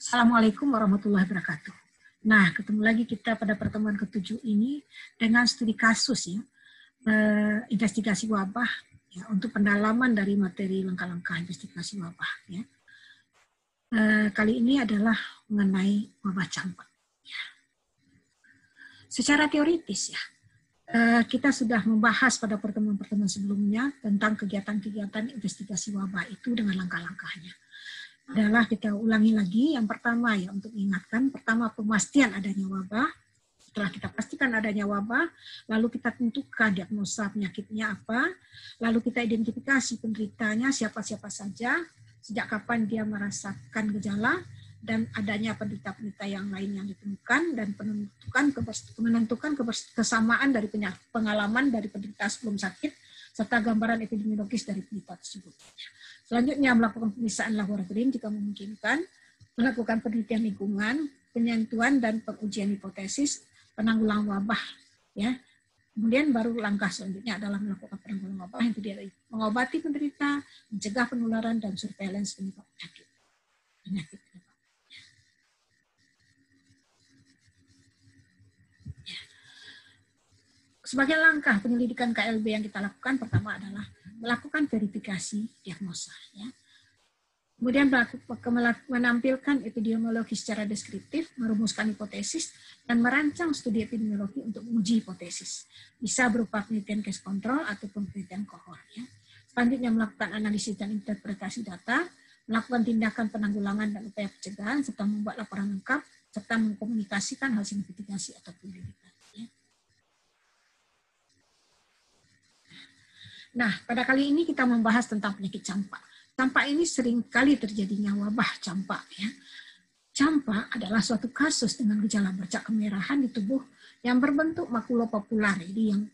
Assalamualaikum warahmatullahi wabarakatuh. Nah, ketemu lagi kita pada pertemuan ke-7 ini dengan studi kasus ya, investigasi wabah ya, untuk pendalaman dari materi langkah-langkah investigasi wabah ya. Kali ini adalah mengenai wabah campak. Ya. Secara teoritis ya, kita sudah membahas pada pertemuan-pertemuan sebelumnya tentang kegiatan-kegiatan investigasi wabah itu dengan langkah-langkahnya. Adalah kita ulangi lagi, yang pertama ya untuk mengingatkan, pertama pemastian adanya wabah. Setelah kita pastikan adanya wabah, lalu kita tentukan diagnosa penyakitnya apa, lalu kita identifikasi penderitanya siapa-siapa saja, sejak kapan dia merasakan gejala, dan adanya penderita-penderita yang lain yang ditemukan, dan menentukan kesamaan dari pengalaman dari penderita sebelum sakit, serta gambaran epidemiologis dari penderita tersebut. Selanjutnya melakukan pemeriksaan laboratorium jika memungkinkan, melakukan penelitian lingkungan, penyentuhan dan pengujian hipotesis, penanggulangan wabah, ya. Kemudian baru langkah selanjutnya adalah melakukan penanggulangan wabah yang terdiri dari mengobati penderita, mencegah penularan dan surveillance penyebab penyakit. Sebagai langkah penyelidikan KLB yang kita lakukan, pertama adalah melakukan verifikasi diagnosa. Ya. Kemudian menampilkan epidemiologi secara deskriptif, merumuskan hipotesis, dan merancang studi epidemiologi untuk menguji hipotesis. Bisa berupa penelitian case control ataupun penelitian kohort. Ya. Selanjutnya melakukan analisis dan interpretasi data, melakukan tindakan penanggulangan dan upaya pencegahan, serta membuat laporan lengkap, serta mengkomunikasikan hasil investigasi atau penyelidikan. Nah, pada kali ini kita membahas tentang penyakit campak. Campak ini sering kali terjadinya wabah campak. Ya. Campak adalah suatu kasus dengan gejala bercak kemerahan di tubuh yang berbentuk makulopapular, jadi yang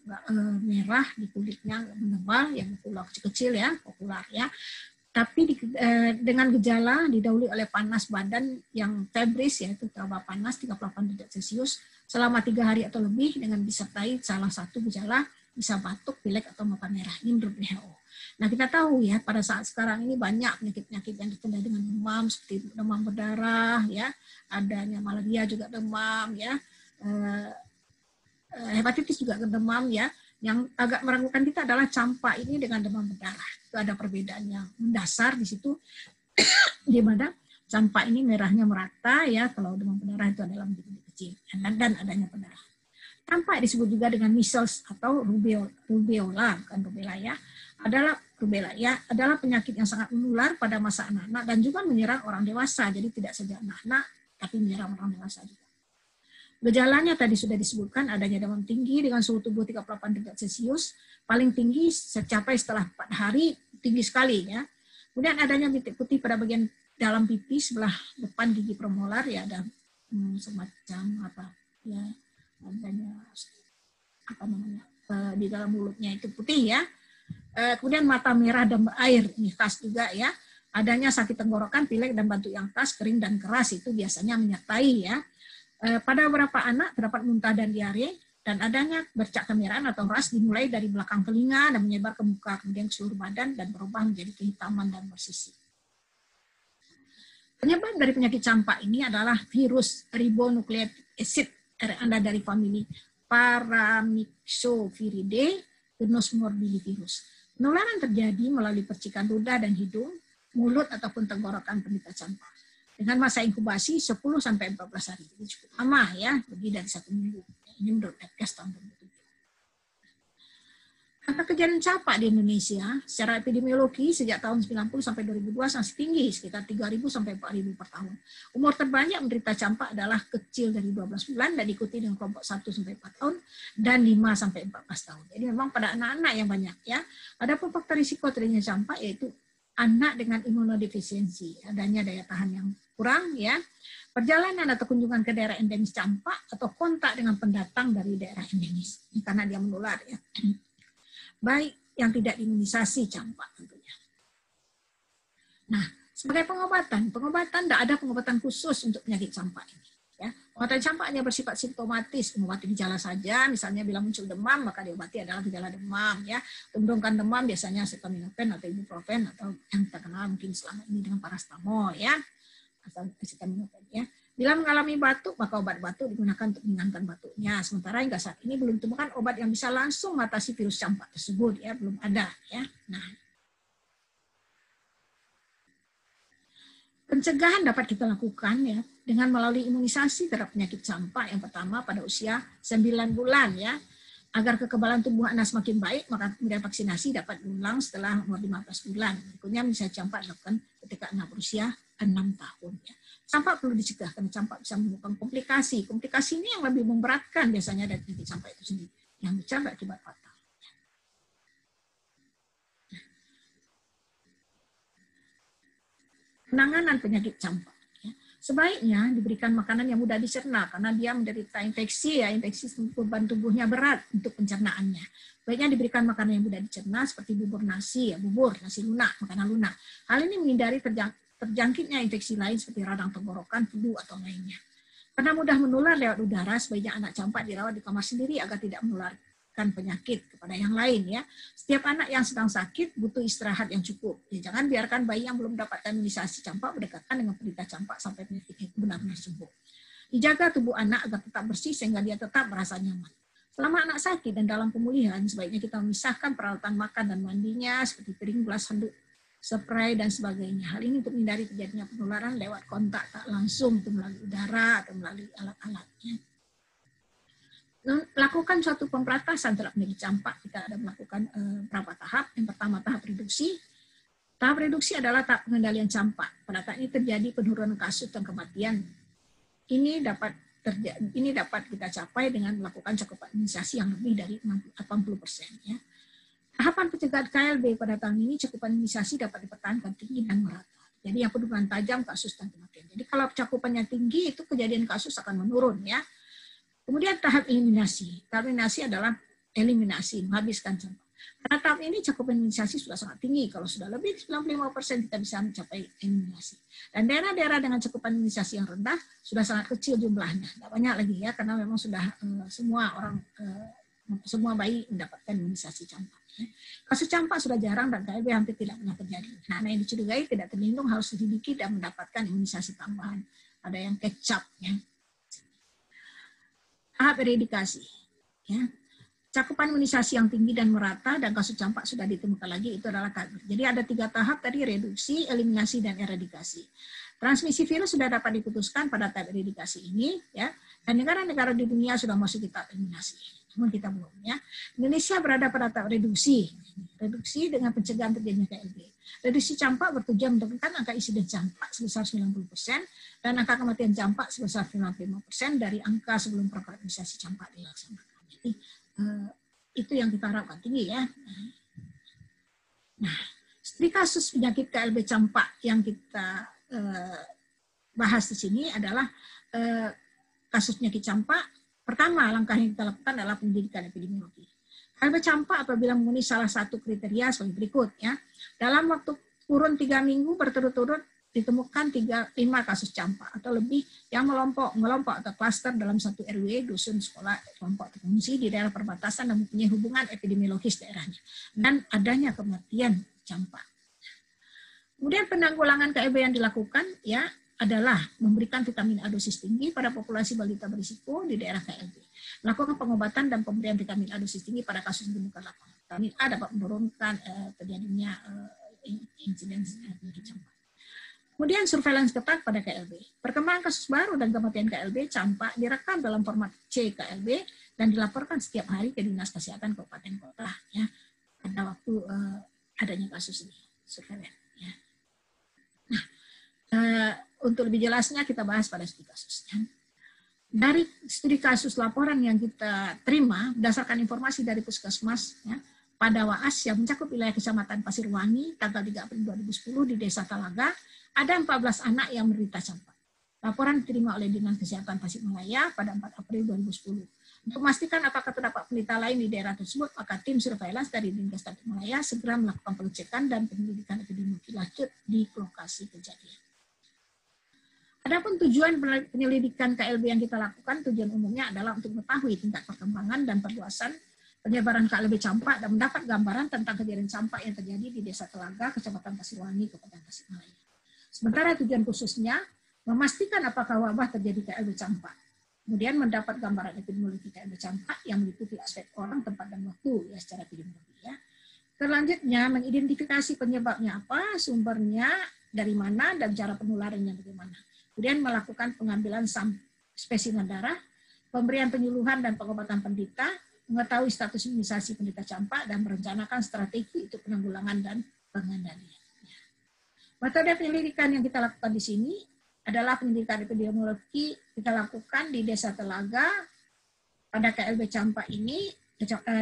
merah di kulitnya menebal, yang makula kecil-kecil ya, popular ya. Tapi dengan gejala didahului oleh panas badan yang febris, yaitu teraba panas 38 derajat Celcius selama 3 hari atau lebih dengan disertai salah satu gejala bisa batuk, pilek, atau mata merah. Ini menurut WHO. Nah, kita tahu ya, pada saat sekarang ini banyak penyakit-penyakit yang ditandai dengan demam, seperti demam berdarah, ya, adanya malaria juga demam, ya, hepatitis juga demam, ya. Yang agak meragukan kita adalah campak ini dengan demam berdarah. Itu ada perbedaan yang mendasar di situ, di mana campak ini merahnya merata, ya, kalau demam berdarah itu adalah menjadi kecil, dan adanya pendarahan. Campak disebut juga dengan measles atau rubella, bukan rubella ya. Rubella ya adalah penyakit yang sangat menular pada masa anak-anak dan juga menyerang orang dewasa. Jadi tidak saja anak-anak, tapi menyerang orang dewasa juga. Gejalanya tadi sudah disebutkan, adanya demam tinggi dengan suhu tubuh 38 derajat Celcius, paling tinggi tercapai setelah 4 hari, tinggi sekali ya. Kemudian adanya bintik putih pada bagian dalam pipi sebelah depan gigi premolar, ya ada semacam apa ya, adanya di dalam mulutnya itu putih ya. Kemudian mata merah dan berair, ini khas juga ya. Adanya sakit tenggorokan, pilek dan batuk yang khas, kering dan keras, itu biasanya menyertai ya. Pada beberapa anak terdapat muntah dan diare, dan adanya bercak kemerahan atau ras dimulai dari belakang telinga dan menyebar ke muka, kemudian ke seluruh badan dan berubah menjadi kehitaman dan bersisik. Penyebab dari penyakit campak ini adalah virus ribonucleic acid Anda dari famili Paramyxoviridae Gnosmorbillivirus. Penularan terjadi melalui percikan ludah dan hidung, mulut ataupun tenggorokan penderita campak. Dengan masa inkubasi 10 sampai 14 hari. Jadi cukup lama ya, lebih dari 1 minggu. Ini menurut Adkes tahun 2007. Angka kejadian campak di Indonesia secara epidemiologi sejak tahun 90 sampai 2002 masih tinggi, sekitar 3.000 sampai 4.000 per tahun. Umur terbanyak menderita campak adalah kecil dari 12 bulan dan diikuti dengan kelompok 1 sampai 4 tahun dan 5 sampai 14 tahun. Jadi memang pada anak-anak yang banyak ya. Adapun faktor risiko terjadinya campak yaitu anak dengan imunodefisiensi, adanya daya tahan yang kurang ya. Perjalanan atau kunjungan ke daerah endemis campak atau kontak dengan pendatang dari daerah endemis. Ini karena dia menular ya. Baik yang tidak diimunisasi campak tentunya. Nah, sebagai pengobatan tidak ada pengobatan khusus untuk penyakit campak ini. Ya, pengobatan campak hanya bersifat simptomatis, mengobati gejala saja. Misalnya bila muncul demam, maka diobati adalah gejala demam. Ya, untuk menurunkan demam biasanya acetaminophen atau ibuprofen atau yang terkenal mungkin selama ini dengan paracetamol. Ya, Acetaminophen ya. Bila mengalami batuk, maka obat batuk digunakan untuk meringankan batuknya. Sementara hingga saat ini belum ditemukan obat yang bisa langsung mengatasi virus campak tersebut ya, belum ada ya. Nah, pencegahan dapat kita lakukan ya dengan melalui imunisasi terhadap penyakit campak yang pertama pada usia 9 bulan ya. Agar kekebalan tubuh anak semakin baik, maka kemudian vaksinasi dapat diulang setelah umur 15 bulan. Berikutnya misalnya campak dilakukan ketika anak berusia 6 tahun ya. Campak perlu dicegah karena campak bisa menyebabkan komplikasi. Komplikasi ini yang lebih memberatkan biasanya dari penyakit campak itu sendiri, yang bisa berakibat fatal. Penanganan penyakit campak. Sebaiknya diberikan makanan yang mudah dicerna karena dia menderita infeksi ya, infeksi beban tubuhnya berat untuk pencernaannya. Baiknya diberikan makanan yang mudah dicerna seperti bubur nasi, ya, bubur nasi lunak, makanan lunak. Hal ini menghindari terjangkitnya infeksi lain seperti radang tenggorokan, flu atau lainnya. Karena mudah menular lewat udara, sebaiknya anak campak dirawat di kamar sendiri agar tidak menularkan penyakit kepada yang lain ya. Setiap anak yang sedang sakit butuh istirahat yang cukup. Ya, jangan biarkan bayi yang belum mendapatkan imunisasi campak berdekatan dengan penderita campak sampai penyakit itu benar-benar sembuh. Dijaga tubuh anak agar tetap bersih sehingga dia tetap merasa nyaman. Selama anak sakit dan dalam pemulihan, sebaiknya kita memisahkan peralatan makan dan mandinya seperti piring, gelas, handuk, spray dan sebagainya. Hal ini untuk menghindari terjadinya penularan lewat kontak tak langsung melalui udara atau melalui alat-alatnya. Lakukan suatu pemberatasan terhadap penyakit campak. Kita ada melakukan beberapa tahap. Yang pertama tahap reduksi. Tahap reduksi adalah tahap pengendalian campak. Pada saat ini terjadi penurunan kasus dan kematian. Ini dapat kita capai dengan melakukan cakupan imunisasi yang lebih dari 80%. Ya. Tahapan pencegahan KLB pada tahun ini cakupan imunisasi dapat dipertahankan tinggi dan merata. Jadi yang penurunan tajam kasus dan kematian. Jadi kalau cakupannya tinggi itu kejadian kasus akan menurun ya. Kemudian tahap eliminasi. Tahap eliminasi adalah eliminasi, menghabiskan campak. Pada tahap ini cakupan imunisasi sudah sangat tinggi. Kalau sudah lebih 95% kita bisa mencapai eliminasi. Dan daerah-daerah dengan cakupan imunisasi yang rendah sudah sangat kecil jumlahnya. Tidak banyak lagi ya, karena memang sudah semua bayi mendapatkan imunisasi campak. Kasus campak sudah jarang dan KLB hampir tidak pernah terjadi. Nah, yang dicurigai tidak terlindung harus diselidiki dan mendapatkan imunisasi tambahan. Ada yang kecap ya. Tahap eradikasi. Ya. Cakupan imunisasi yang tinggi dan merata dan kasus campak sudah ditemukan lagi itu adalah tahap. Jadi ada 3 tahap tadi, reduksi, eliminasi, dan eradikasi. Transmisi virus sudah dapat diputuskan pada tahap eradikasi ini, ya. Dan negara-negara di dunia sudah masuk di tahap eliminasi. Namun kita belum, ya. Indonesia berada pada tahap reduksi. Reduksi dengan pencegahan terjadinya KLB. Reduksi campak bertujuan menurunkan angka insiden campak sebesar 90% dan angka kematian campak sebesar 95% dari angka sebelum program imunisasi campak dilaksanakan. Jadi itu yang kita harapkan tinggi ya. Nah, studi kasus penyakit KLB campak yang kita bahas di sini adalah kasus penyakit campak. Pertama, langkah yang kita lakukan adalah pendidikan epidemiologi. KLB campak apabila memenuhi salah satu kriteria sebagai berikut ya. Dalam waktu kurun 3 minggu berturut-turut ditemukan 5 kasus campak atau lebih yang melompok atau klaster dalam satu RW, dusun, sekolah, kelompok pengungsi di daerah perbatasan dan mempunyai hubungan epidemiologis daerahnya dan adanya kematian campak. Kemudian penanggulangan KLB yang dilakukan ya adalah memberikan vitamin A dosis tinggi pada populasi balita berisiko di daerah KLB. Melakukan pengobatan dan pemberian vitamin A dosis tinggi pada kasus ditemukan lapangan. Vitamin A dapat menurunkan terjadinya insiden penyakit campak. Kemudian surveillance ketat pada KLB. Perkembangan kasus baru dan kematian KLB campak direkam dalam format CKLB dan dilaporkan setiap hari ke Dinas Kesehatan Kabupaten Kota ya pada waktu adanya kasus ini surveillance. Ya. Nah, untuk lebih jelasnya kita bahas pada studi kasusnya. Dari studi kasus laporan yang kita terima berdasarkan informasi dari Puskesmas ya, pada WAAS yang mencakup wilayah Kecamatan Pasirwangi tanggal 3 April 2010 di Desa Talaga ada 14 anak yang menderita campak. Laporan diterima oleh Dinas Kesehatan Tasikmalaya pada 4 April 2010. Untuk memastikan apakah terdapat penderita lain di daerah tersebut, maka tim surveillance dari Dinas Tasikmalaya segera melakukan pengecekan dan penyelidikan epidemiologi lanjut di lokasi kejadian. Adapun tujuan penyelidikan KLB yang kita lakukan, tujuan umumnya adalah untuk mengetahui tingkat perkembangan dan perluasan penyebaran KLB campak dan mendapat gambaran tentang kejadian campak yang terjadi di Desa Telaga, Kecamatan Pasirwangi, Kabupaten Tasikmalaya. Sementara tujuan khususnya Memastikan apakah wabah terjadi KLB campak. Kemudian mendapat gambaran epidemiologi KLB campak yang meliputi aspek orang, tempat, dan waktu ya secara epidemiologi ya. Selanjutnya mengidentifikasi penyebabnya apa, sumbernya dari mana, dan cara penularannya bagaimana. Kemudian melakukan pengambilan spesimen darah, pemberian penyuluhan dan pengobatan penderita, mengetahui status imunisasi penderita campak, dan merencanakan strategi untuk penanggulangan dan pengendalian. Metode penyelidikan yang kita lakukan di sini adalah penyelidikan epidemiologi kita lakukan di Desa Telaga pada KLB campak ini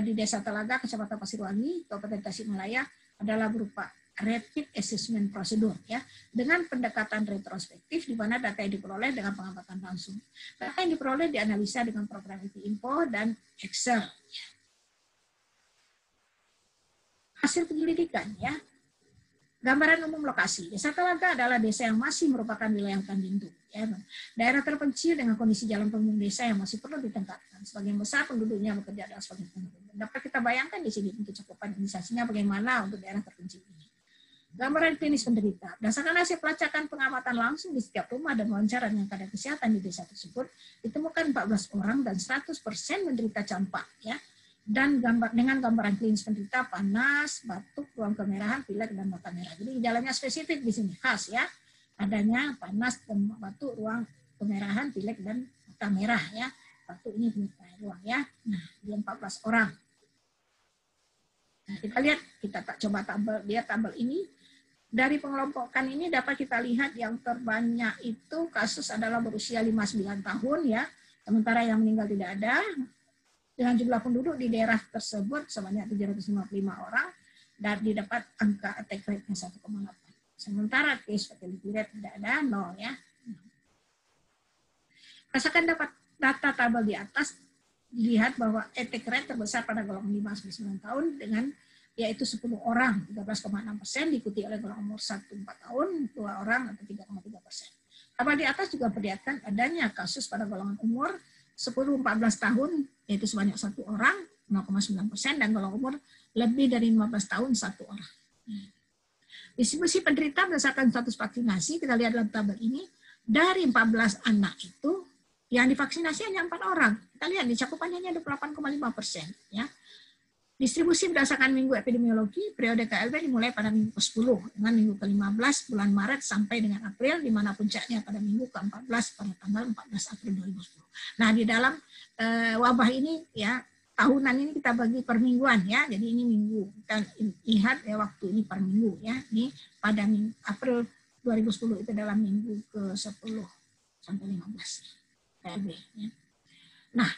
di Desa Telaga, Kecamatan Pasirwangi, Kabupaten Tasikmalaya adalah berupa rapid assessment prosedur ya dengan pendekatan retrospektif di mana data yang diperoleh dengan pengamatan langsung. Data yang diperoleh dianalisa dengan program Info dan Excel. Hasil penyelidikan ya. Gambaran umum lokasi. Desa Telaga adalah desa yang masih merupakan wilayah hutan lindung. Ya. Daerah terpencil dengan kondisi jalan penghubung desa yang masih perlu ditingkatkan. Sebagian besar penduduknya bekerja adalah sebagai penghubung. Dapat kita bayangkan di sini untuk cakupan imunisasinya bagaimana untuk daerah terpencil ini. Gambaran klinis penderita. Berdasarkan hasil pelacakan pengamatan langsung di setiap rumah dan wawancara dengan kadar kesehatan di desa tersebut, ditemukan 14 orang dan 100% menderita campak. Ya. Dan dengan gambaran klinis penderita panas, batuk, ruang kemerahan, pilek, dan mata merah. Jadi gejalanya spesifik di sini khas ya, adanya panas dan batuk, ruang kemerahan, pilek, dan mata merah ya. Batuk ini penyertai ruang ya. Nah, dia 14 orang. Nah, kita lihat, kita coba tabel ini. Dari pengelompokan ini dapat kita lihat yang terbanyak itu kasus adalah berusia 59 tahun ya, sementara yang meninggal tidak ada. Dengan jumlah penduduk di daerah tersebut sebanyak 755 orang dan didapat angka attack rate-nya 1,8. Sementara case fatality rate tidak ada, 0 ya. Rasakan dapat data tabel di atas dilihat bahwa attack rate terbesar pada golongan 5-9 tahun dengan yaitu 10 orang, 13,6%, diikuti oleh golongan umur 1-4 tahun, 2 orang atau 3,3%. Tabel di atas juga perlihatkan adanya kasus pada golongan umur 10-14 tahun, yaitu sebanyak 1 orang, 0,9%, dan golongan umur lebih dari 15 tahun, 1 orang. Distribusi penderita berdasarkan status vaksinasi, kita lihat dalam tabel ini, dari 14 anak itu, yang divaksinasi hanya 4 orang. Kita lihat di cakupannya hanya 28,5%. Ya. Distribusi berdasarkan minggu epidemiologi, periode KLB dimulai pada minggu ke-10, dengan minggu ke-15 bulan Maret sampai dengan April, di mana puncaknya pada minggu ke-14 pada tanggal 14 April 2010. Nah, di dalam wabah ini, ya tahunan ini kita bagi per mingguan, ya. Jadi ini minggu, kita lihat ya waktu ini per minggu, ya. Ini pada minggu April 2010 itu dalam minggu ke-10 sampai 15 KLB. Ya. Nah,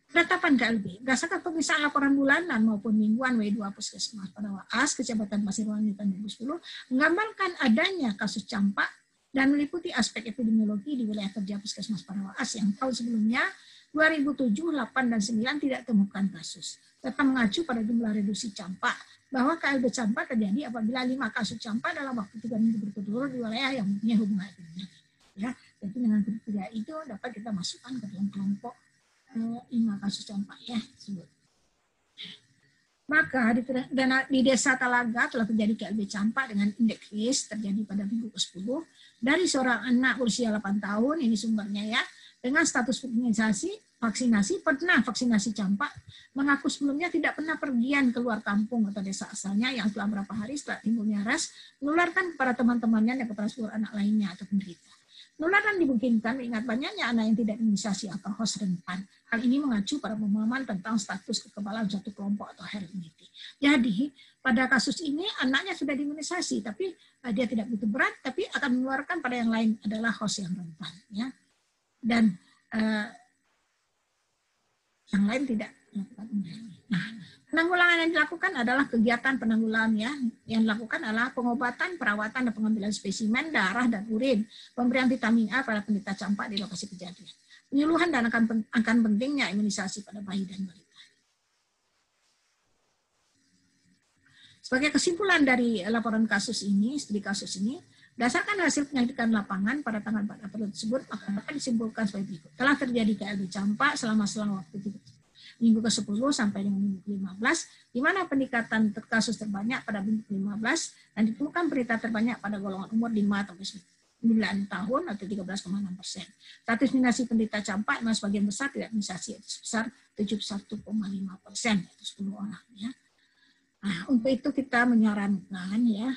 penetapan KLB berdasarkan pemeriksaan laporan bulanan maupun mingguan W2 Puskesmas pada WAAS Kecamatan Pasirwangi tahun 2010 menggambarkan adanya kasus campak dan meliputi aspek epidemiologi di wilayah kerja Puskesmas pada WAAS yang tahun sebelumnya 2007, 8, dan 9 tidak temukan kasus. Serta mengacu pada jumlah reduksi campak bahwa KLB campak terjadi apabila 5 kasus campak dalam waktu 3 minggu berturut-turut di wilayah yang mempunyai hubungan epidemiologi. Ya, jadi dengan kriteria itu dapat kita masukkan ke dalam kelompok 5 kasus campak ya tersebut. Maka di Desa Telaga telah terjadi KLB campak dengan indeks risk terjadi pada minggu ke-10 dari seorang anak berusia 8 tahun, ini sumbernya ya, dengan status vaksinasi, pernah vaksinasi campak, mengaku sebelumnya tidak pernah pergian keluar kampung atau desa asalnya yang setelah beberapa hari setelah timbulnya RAS, menularkan kepada teman-temannya dan kepada seluruh anak lainnya atau penderita. Penularan dimungkinkan mengingat banyaknya anak yang tidak imunisasi atau host rentan. Hal ini mengacu pada pemahaman tentang status kekebalan suatu kelompok atau herd immunity. Jadi, pada kasus ini anaknya sudah diimunisasi, tapi dia tidak begitu berat, tapi akan menularkan pada yang lain adalah host yang rentan. Ya. Dan yang lain tidak melakukan ini. Nah, penanggulangan yang dilakukan adalah kegiatan penanggulangan ya. Yang dilakukan adalah pengobatan, perawatan, dan pengambilan spesimen darah dan urin, pemberian vitamin A pada penderita campak di lokasi kejadian, penyuluhan dan akan pentingnya imunisasi pada bayi dan balita. Sebagai kesimpulan dari laporan kasus ini, studi kasus ini, berdasarkan hasil penyelidikan lapangan pada tanggal 4 April tersebut, maka dapat disimpulkan sebagai berikut. Telah terjadi KLB campak selama waktu minggu ke-10 sampai dengan minggu ke-15, di mana peningkatan kasus terbanyak pada minggu ke-15 dan ditemukan berita terbanyak pada golongan umur 5-9. tahun atau 13,6%. Status imunisasi penderita campak memang sebagian besar tidak imunisasi, sebesar 71,5%, itu 10 orang ya. Nah, untuk itu kita menyarankan ya,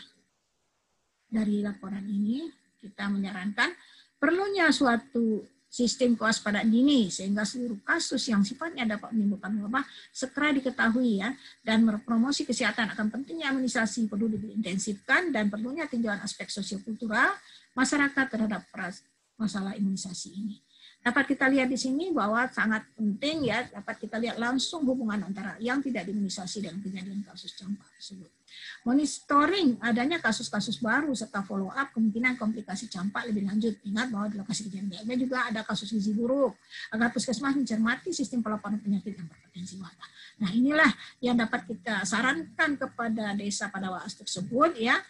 dari laporan ini kita menyarankan perlunya suatu sistem kewaspadaan dini sehingga seluruh kasus yang sifatnya dapat menimbulkan wabah segera diketahui ya, dan promosi kesehatan akan pentingnya imunisasi perlu diintensifkan dan perlunya tinjauan aspek sosiokultural masyarakat terhadap masalah imunisasi ini. Dapat kita lihat di sini bahwa sangat penting ya, dapat kita lihat langsung hubungan antara yang tidak diimunisasi dan kejadian kasus campak tersebut. Monitoring adanya kasus-kasus baru serta follow up kemungkinan komplikasi campak lebih lanjut. Ingat bahwa di lokasi kejadian juga ada kasus gizi buruk. Agar puskesmas mencermati sistem pelaporan penyakit yang berpotensi wabah. Nah, inilah yang dapat kita sarankan kepada desa pada waktu tersebut ya.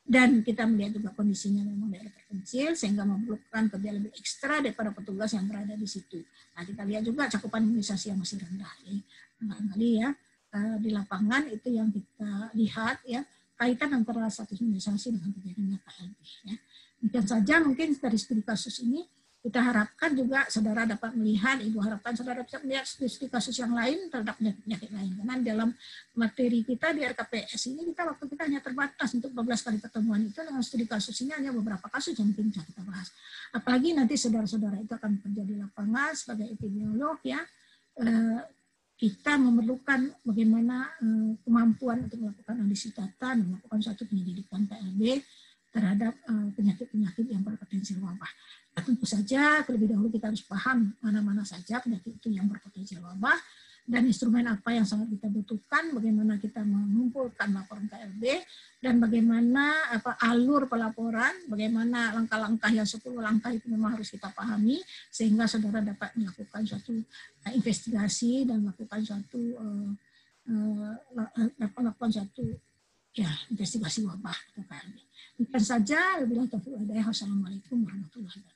Dan kita melihat juga kondisinya memang daerah terpencil sehingga memerlukan kerja lebih ekstra daripada petugas yang berada di situ. Nah, kita lihat juga cakupan imunisasi yang masih rendah. Ya. Di lapangan itu yang kita lihat ya, kaitan antara status imunisasi dengan kejadian KLB. Ya. Demikian saja mungkin dari studi kasus ini. Kita harapkan juga saudara dapat melihat, Ibu harapkan saudara bisa melihat studi kasus yang lain terhadap penyakit lain. Karena dalam materi kita di RKPS ini, waktu kita hanya terbatas untuk 12 kali pertemuan itu, dengan studi kasus ini hanya beberapa kasus yang mungkin bisa kita bahas. Apalagi nanti saudara-saudara itu akan bekerja di lapangan sebagai epidemiolog ya, kita memerlukan bagaimana kemampuan untuk melakukan analisis data dan melakukan suatu penyelidikan KLB terhadap penyakit-penyakit yang berpotensi wabah. Nah, tentu saja terlebih dahulu kita harus paham mana-mana saja penyakit itu yang berpotensi wabah dan instrumen apa yang sangat kita butuhkan, bagaimana kita mengumpulkan laporan KLB dan bagaimana alur pelaporan, bagaimana langkah-langkah yang 10 langkah itu memang harus kita pahami sehingga saudara dapat melakukan suatu investigasi dan melakukan suatu investigasi wabah atau KLB. Demikian saja, wabillahi taufiq wal hidayah. Wassalamualaikum warahmatullahi wabarakatuh.